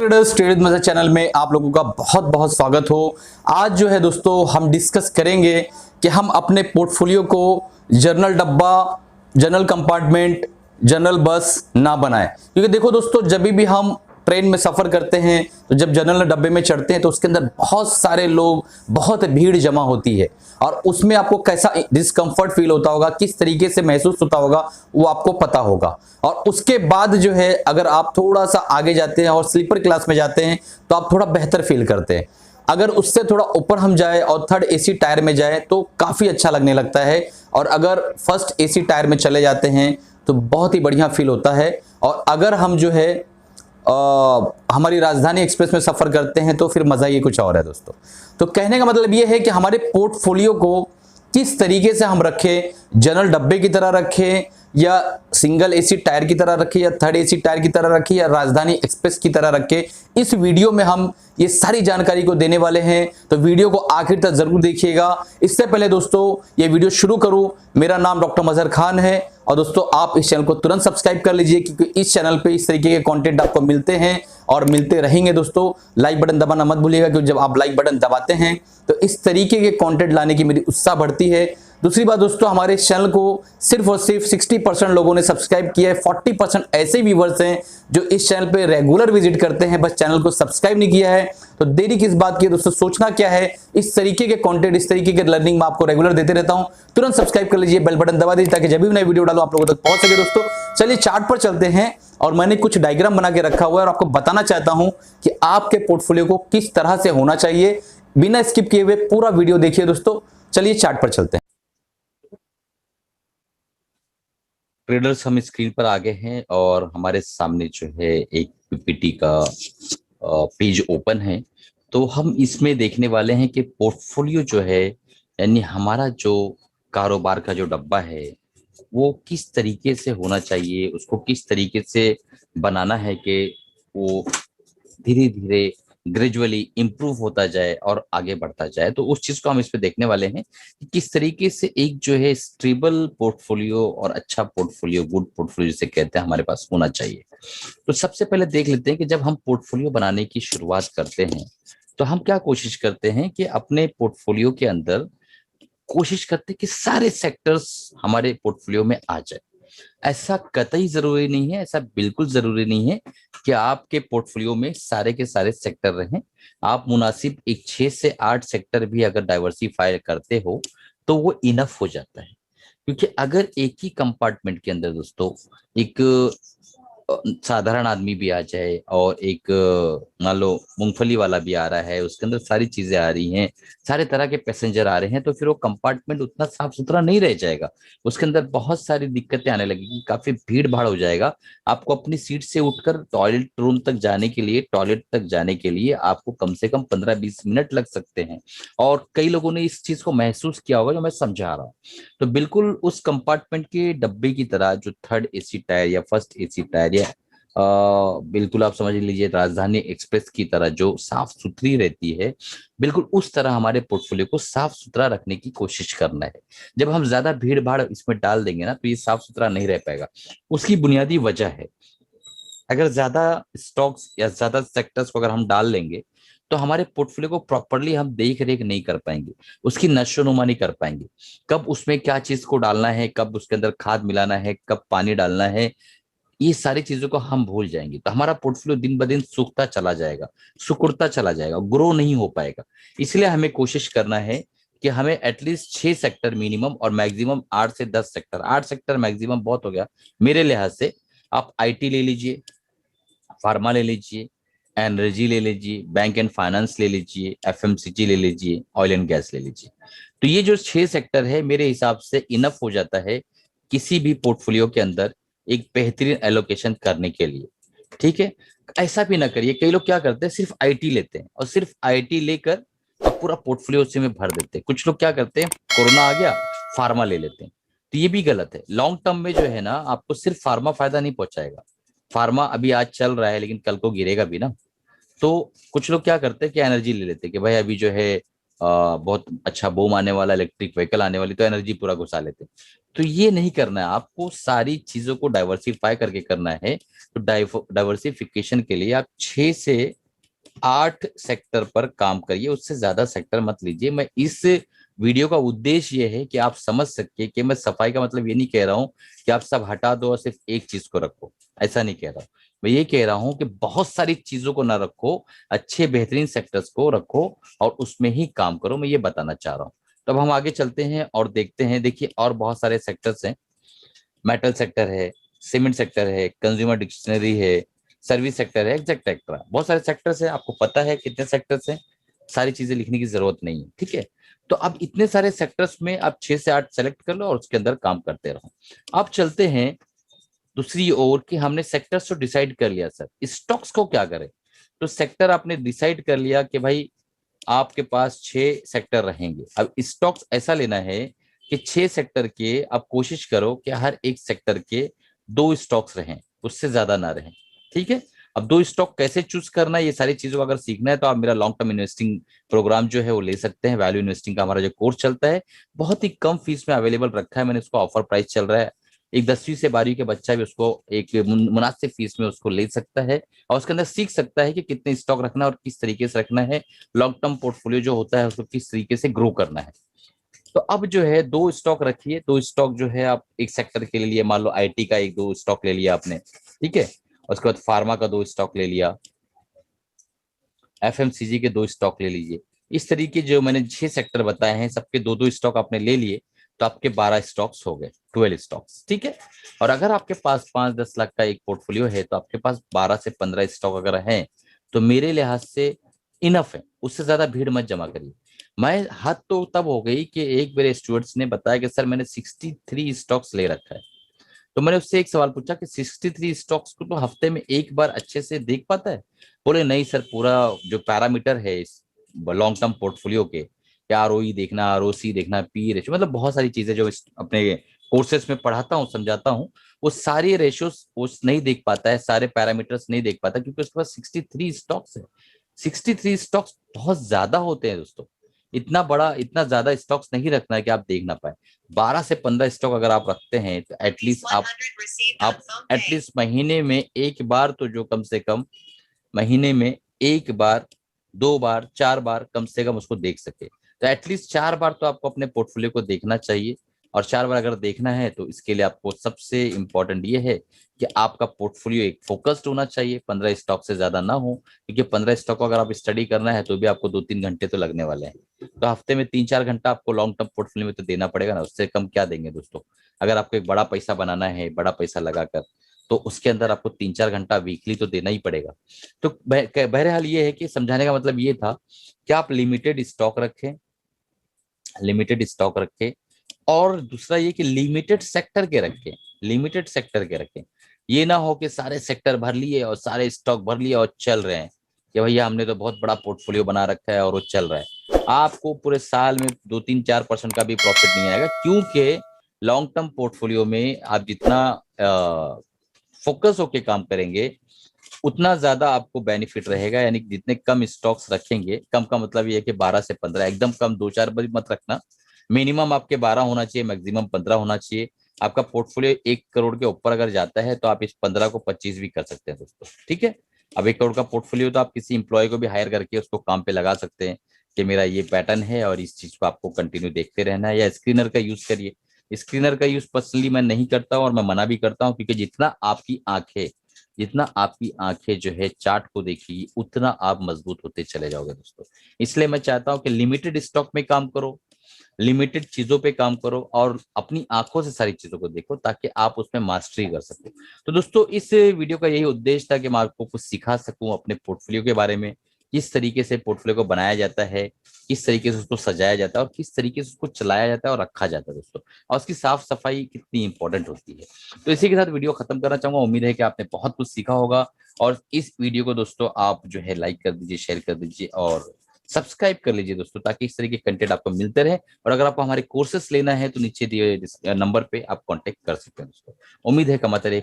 Traders trade मजा channel में आप लोगों का बहुत बहुत स्वागत हो। आज जो है दोस्तों हम डिस्कस करेंगे कि हम अपने पोर्टफोलियो को जर्नल डब्बा, जनरल कंपार्टमेंट, जनरल बस ना बनाएं। क्योंकि देखो दोस्तों, जब भी हम ट्रेन में सफर करते हैं तो जब जनरल डब्बे में चढ़ते हैं तो उसके अंदर बहुत सारे लोग, बहुत भीड़ जमा होती है और उसमें आपको कैसा डिस्कंफर्ट फील होता होगा, किस तरीके से महसूस होता होगा वो आपको पता होगा। और उसके बाद जो है अगर आप थोड़ा सा आगे जाते हैं और स्लीपर क्लास में जाते हैं तो आप थोड़ा बेहतर फील करते हैं। अगर उससे थोड़ा ऊपर हम जाए और थर्ड एसी टायर में जाए तो काफी अच्छा लगने लगता है। और अगर फर्स्ट एसी टायर में चले जाते हैं तो बहुत ही बढ़िया फील होता है। और अगर हम जो है हमारी राजधानी एक्सप्रेस में सफर करते हैं तो फिर मजा ही कुछ और है दोस्तों। तो कहने का मतलब यह है कि हमारे पोर्टफोलियो को किस तरीके से हम रखें, जनरल डब्बे की तरह रखें या सिंगल एसी टायर की तरह रखें या थर्ड एसी टायर की तरह रखें या राजधानी एक्सप्रेस की तरह रखें, इस वीडियो में हम ये सारी जानकारी को देने वाले हैं। तो वीडियो को आखिर तक जरूर देखिएगा। इससे पहले दोस्तों ये वीडियो शुरू करूं, मेरा नाम डॉक्टर मजहर खान है और दोस्तों आप इस चैनल को तुरंत सब्सक्राइब कर लीजिए क्योंकि इस चैनल पे इस तरीके के कंटेंट आपको मिलते हैं और मिलते रहेंगे। दोस्तों लाइक बटन दबाना मत भूलिएगा क्योंकि जब आप लाइक बटन दबाते हैं तो इस तरीके के कंटेंट लाने की मेरी उत्साह बढ़ती है। दूसरी बात दोस्तों, हमारे इस चैनल को सिर्फ और सिर्फ 60% लोगों ने सब्सक्राइब किया है। 40% ऐसे व्यूवर्स हैं जो इस चैनल पे रेगुलर विजिट करते हैं, बस चैनल को सब्सक्राइब नहीं किया है। तो देरी किस बात की है दोस्तों, सोचना क्या है, इस तरीके के कंटेंट, इस तरीके के लर्निंग में आपको रेगुलर देते रहता हूं। तुरंत सब्सक्राइब कर लीजिए, बेल बटन दबा दीजिए ताकि जब भी नई वीडियो डालूं आप लोगों तक पहुंच सके। दोस्तों चलिए चार्ट पर चलते हैं और मैंने कुछ डायग्राम बना के रखा हुआ है और आपको बताना चाहता हूं कि आपके पोर्टफोलियो को किस तरह से होना चाहिए। बिना स्किप किए हुए पूरा वीडियो देखिए दोस्तों। चलिए चार्ट पर चलते हैं। ट्रेडर्स हम स्क्रीन पर आ गए हैं और हमारे सामने जो है एक पीपीटी का पेज ओपन है। तो हम इसमें देखने वाले हैं कि पोर्टफोलियो जो है, यानी हमारा जो कारोबार का जो डब्बा है वो किस तरीके से होना चाहिए, उसको किस तरीके से बनाना है कि वो धीरे धीरे ग्रेजुअली इम्प्रूव होता जाए और आगे बढ़ता जाए। तो उस चीज को हम इस पे देखने वाले हैं कि किस तरीके से एक जो है स्टेबल पोर्टफोलियो और अच्छा पोर्टफोलियो, गुड पोर्टफोलियो जिसे कहते हैं, हमारे पास होना चाहिए। तो सबसे पहले देख लेते हैं कि जब हम पोर्टफोलियो बनाने की शुरुआत करते हैं तो हम क्या कोशिश करते हैं कि अपने पोर्टफोलियो के अंदर कोशिश करते हैं कि सारे सेक्टर्स हमारे पोर्टफोलियो में आ जाए। ऐसा कतई जरूरी नहीं है, ऐसा बिल्कुल जरूरी नहीं है कि आपके पोर्टफोलियो में सारे के सारे सेक्टर रहें। आप मुनासिब एक 6 से 8 सेक्टर भी अगर डाइवर्सिफाई करते हो तो वो इनफ हो जाता है। क्योंकि अगर एक ही कंपार्टमेंट के अंदर दोस्तों एक साधारण आदमी भी आ जाए और एक मान लो मूंगफली वाला भी आ रहा है, उसके अंदर सारी चीजें आ रही हैं, सारे तरह के पैसेंजर आ रहे हैं, तो फिर वो कंपार्टमेंट उतना साफ सुथरा नहीं रह जाएगा। उसके अंदर बहुत सारी दिक्कतें आने लगेगी, काफी भीड़ भाड़ हो जाएगा। आपको अपनी सीट से उठकर टॉयलेट रूम तक जाने के लिए, टॉयलेट तक जाने के लिए आपको कम से कम 15-20 मिनट लग सकते हैं। और कई लोगों ने इस चीज को महसूस किया होगा जो मैं समझा रहा हूँ। तो बिल्कुल उस कंपार्टमेंट के डब्बे की तरह जो थर्ड एसी टायर या फर्स्ट एसी टायर या बिल्कुल आप समझ लीजिए राजधानी एक्सप्रेस की तरह जो साफ सुथरी रहती है, बिल्कुल उस तरह हमारे पोर्टफोलियो को साफ सुथरा रखने की कोशिश करना है। जब हम ज्यादा भीड़ भाड़ इसमें डाल देंगे ना तो ये साफ सुथरा नहीं रह पाएगा। उसकी बुनियादी वजह है, अगर ज्यादा स्टॉक्स या ज्यादा सेक्टर्स को अगर हम डाल लेंगे तो हमारे पोर्टफोलियो को प्रॉपरली हम देख रेख नहीं कर पाएंगे, उसकी नशोनुमा नहीं कर पाएंगे। कब उसमें क्या चीज को डालना है, कब उसके अंदर खाद मिलाना है, कब पानी डालना है, ये सारी चीजों को हम भूल जाएंगे तो हमारा पोर्टफोलियो दिन ब दिन सूखता चला जाएगा, सिकुड़ता चला जाएगा, ग्रो नहीं हो पाएगा। इसलिए हमें कोशिश करना है कि हमें एटलीस्ट 6 सेक्टर मिनिमम और मैक्सिमम 8 से 10 सेक्टर, 8 सेक्टर मैक्सिमम बहुत हो गया मेरे लिहाज से। आप आईटी ले लीजिए, फार्मा ले लीजिए, एनर्जी ले लीजिए, बैंक एंड फाइनेंस ले लीजिए, एफएमसीजी ले लीजिए, ऑयल एंड गैस ले लीजिए। तो ये जो 6 सेक्टर है मेरे हिसाब से इनफ हो जाता है किसी भी पोर्टफोलियो के अंदर एक बेहतरीन एलोकेशन करने के लिए। ठीक है, ऐसा भी ना करिए, कई लोग क्या करते हैं सिर्फ आईटी लेते हैं और सिर्फ आईटी लेकर और पूरा पोर्टफोलियो उसी में भर देते हैं। कुछ लोग क्या करते हैं, कोरोना आ गया फार्मा ले लेते हैं, तो ये भी गलत है। लॉन्ग टर्म में जो है ना, आपको सिर्फ फार्मा फायदा नहीं पहुंचाएगा। फार्मा अभी आज चल रहा है लेकिन कल को गिरेगा भी ना। तो कुछ लोग क्या करते हैं कि एनर्जी ले लेते हैं कि भाई अभी जो है बहुत अच्छा बूम आने वाला, इलेक्ट्रिक व्हीकल आने वाली, तो एनर्जी पूरा घुसा लेते हैं। तो ये नहीं करना है, आपको सारी चीजों को डाइवर्सिफाई करके करना है तो डाइवर्सिफिकेशन के लिए आप 6 से 8 सेक्टर पर काम करिए, उससे ज्यादा सेक्टर मत लीजिए। मैं इस वीडियो का उद्देश्य ये है कि आप समझ सके कि मैं सफाई का मतलब ये नहीं कह रहा हूं कि आप सब हटा दो और सिर्फ एक चीज को रखो, ऐसा नहीं कह रहा हूं। मैं ये कह रहा हूं कि बहुत सारी चीजों को ना रखो, अच्छे बेहतरीन सेक्टर्स को रखो और उसमें ही काम करो, मैं ये बताना चाह रहा हूँ। तब हम आगे चलते हैं और देखते हैं। देखिए और बहुत सारे सेक्टर्स हैं, मेटल सेक्टर है, सीमेंट सेक्टर है, कंज्यूमर डिक्शनरी है, सर्विस सेक्टर है, एग्जैक्ट सेक्टर, बहुत सारे सेक्टर्स हैं। आपको पता है कितने सेक्टर्स हैं, सारी चीजें लिखने की जरूरत नहीं है, ठीक है। तो अब इतने सारे सेक्टर्स में आप 6 से 8 सेलेक्ट कर लो और उसके अंदर काम करते रहो। अब चलते हैं दूसरी ओर कि हमने सेक्टर्स तो डिसाइड कर लिया, सर स्टॉक्स को क्या करें। तो सेक्टर आपने डिसाइड कर लिया कि भाई आपके पास 6 सेक्टर रहेंगे। अब स्टॉक्स ऐसा लेना है कि 6 सेक्टर के आप कोशिश करो कि हर एक सेक्टर के 2 स्टॉक्स रहें, उससे ज्यादा ना रहें, ठीक है। अब 2 स्टॉक कैसे चूज करना है, ये सारी चीजों को अगर सीखना है तो आप मेरा लॉन्ग टर्म इन्वेस्टिंग प्रोग्राम जो है वो ले सकते हैं। वैल्यू इन्वेस्टिंग का हमारा जो कोर्स चलता है, बहुत ही कम फीस में अवेलेबल रखा है मैंने, उसको ऑफर प्राइस चल रहा है। एक 10वीं से 12वीं के बच्चा भी उसको एक मुनासिब फीस में उसको ले सकता है और उसके अंदर सीख सकता है कि कितने स्टॉक रखना है और किस तरीके से रखना है, लॉन्ग टर्म पोर्टफोलियो जो होता है उसको किस तरीके से ग्रो करना है। तो अब जो है 2 स्टॉक रखिए, 2 स्टॉक जो है आप एक सेक्टर के लिए, मान लो आईटी का एक 2 स्टॉक ले लिया आपने, ठीक है। उसके बाद फार्मा का 2 स्टॉक ले लिया, एफएमसीजी के 2 स्टॉक ले लीजिए। इस तरीके जो मैंने 6 सेक्टर बताए हैं सबके 2-2 स्टॉक आपने ले लिए, तो आपके 12 स्टॉक्स हो गए, 12 स्टॉक्स, ठीक है। और अगर आपके पास 5-10 लाख का एक पोर्टफोलियो है तो आपके पास 12 से 15 स्टॉक अगर हैं तो मेरे लिहाज से इनफ है, उससे ज्यादा भीड़ मत जमा करिए। मैं हद तो तब हो गई कि एक मेरे स्टूडेंट्स ने बताया कि सर मैंने 63 स्टॉक्स ले रखा है। तो मैंने उससे एक सवाल पूछा कि 63 स्टॉक्स को तो हफ्ते में एक बार अच्छे से देख पाता है? बोले नहीं सर, पूरा जो पैरामीटर है इस लॉन्ग टर्म पोर्टफोलियो के, आरओई देखना, आरओसी देखना, पी रेशियो, मतलब बहुत सारी चीजें जो अपने कोर्सेस में पढ़ाता हूँ समझाता हूँ, वो सारी रेशियोस वो नहीं देख पाता है, सारे पैरामीटर्स नहीं देख पाता क्योंकि उसके पास 63 स्टॉक्स है। 63 स्टॉक्स बहुत ज्यादा होते हैं दोस्तों, इतना बड़ा इतना ज्यादा स्टॉक्स नहीं रखना है कि आप देख ना पाए। 12 से 15 स्टॉक अगर आप रखते हैं तो एटलीस्ट आप एटलीस्ट महीने में एक बार तो, जो कम से कम महीने में एक बार, 2 बार, 4 बार कम से कम उसको देख सके। तो एटलीस्ट 4 बार तो आपको अपने पोर्टफोलियो को देखना चाहिए। और 4 बार अगर देखना है तो इसके लिए आपको सबसे इंपॉर्टेंट ये है कि आपका पोर्टफोलियो एक फोकस्ड होना चाहिए, 15 स्टॉक से ज्यादा ना हो, क्योंकि 15 स्टॉक को अगर आप स्टडी करना है तो भी आपको 2-3 घंटे तो लगने वाले हैं। तो हफ्ते में 3-4 घंटा आपको लॉन्ग टर्म पोर्टफोलियो में तो देना पड़ेगा ना, उससे कम क्या देंगे दोस्तों। अगर आपको एक बड़ा पैसा बनाना है, बड़ा पैसा लगाकर, तो उसके अंदर आपको 3-4 घंटा वीकली तो देना ही पड़ेगा। तो बहरहाल ये है कि समझाने का मतलब ये था कि आप लिमिटेड स्टॉक रखें, लिमिटेड स्टॉक रखें। और दूसरा ये कि लिमिटेड सेक्टर के रखें, लिमिटेड सेक्टर के रखें। ये ना हो कि सारे सेक्टर भर लिए और सारे स्टॉक भर लिए और चल रहे हैं कि भैया हमने तो बहुत बड़ा पोर्टफोलियो बना रखा है और वो चल रहा है, आपको पूरे साल में 2-3-4% का भी प्रॉफिट नहीं आएगा। क्योंकि लॉन्ग टर्म पोर्टफोलियो में आप जितना फोकस होके काम करेंगे उतना ज्यादा आपको बेनिफिट रहेगा। यानी कि जितने कम स्टॉक्स रखेंगे, कम का मतलब ये है कि 12 से 15, एकदम कम 2-4 भी मत रखना, मिनिमम आपके 12 होना चाहिए, मैक्सिमम 15 होना चाहिए। आपका पोर्टफोलियो 1 करोड़ के ऊपर अगर जाता है तो आप इस 15 को 25 भी कर सकते हैं दोस्तों, ठीक है। अब 1 करोड़ का पोर्टफोलियो तो आप किसी इंप्लॉय को भी हायर करके उसको काम पे लगा सकते हैं कि मेरा ये पैटर्न है और इस चीज को आपको कंटिन्यू देखते रहना है, या स्क्रीनर का यूज करिए। स्क्रीनर का यूज पर्सनली मैं नहीं करता हूँ और मैं मना भी करता हूँ, क्योंकि जितना आपकी आंखें जो है चार्ट को देखिए उतना आप मजबूत होते चले जाओगे दोस्तों। इसलिए मैं चाहता हूं कि लिमिटेड स्टॉक में काम करो, लिमिटेड चीजों पे काम करो और अपनी आंखों से सारी चीजों को देखो ताकि आप उसमें मास्टरी कर सको। तो दोस्तों इस वीडियो का यही उद्देश्य था कि मैं आपको कुछ सिखा सकूं अपने पोर्टफोलियो के बारे में, किस तरीके से पोर्टफोलियो को बनाया जाता है, किस तरीके से उसको सजाया जाता है और किस तरीके से उसको चलाया जाता है और रखा जाता है दोस्तों, और उसकी साफ सफाई कितनी इंपॉर्टेंट होती है। तो इसी के साथ वीडियो खत्म करना चाहूंगा, उम्मीद है कि आपने बहुत कुछ सीखा होगा। और इस वीडियो को दोस्तों आप जो है लाइक कर दीजिए, शेयर कर दीजिए और सब्सक्राइब कर लीजिए दोस्तों, ताकि इस तरह के कंटेंट आपको मिलते रहे। और अगर आपको हमारे कोर्सेस लेना है तो नीचे दिए नंबर पे आप कांटेक्ट कर सकते हैं दोस्तों। उम्मीद है कमाते रहे।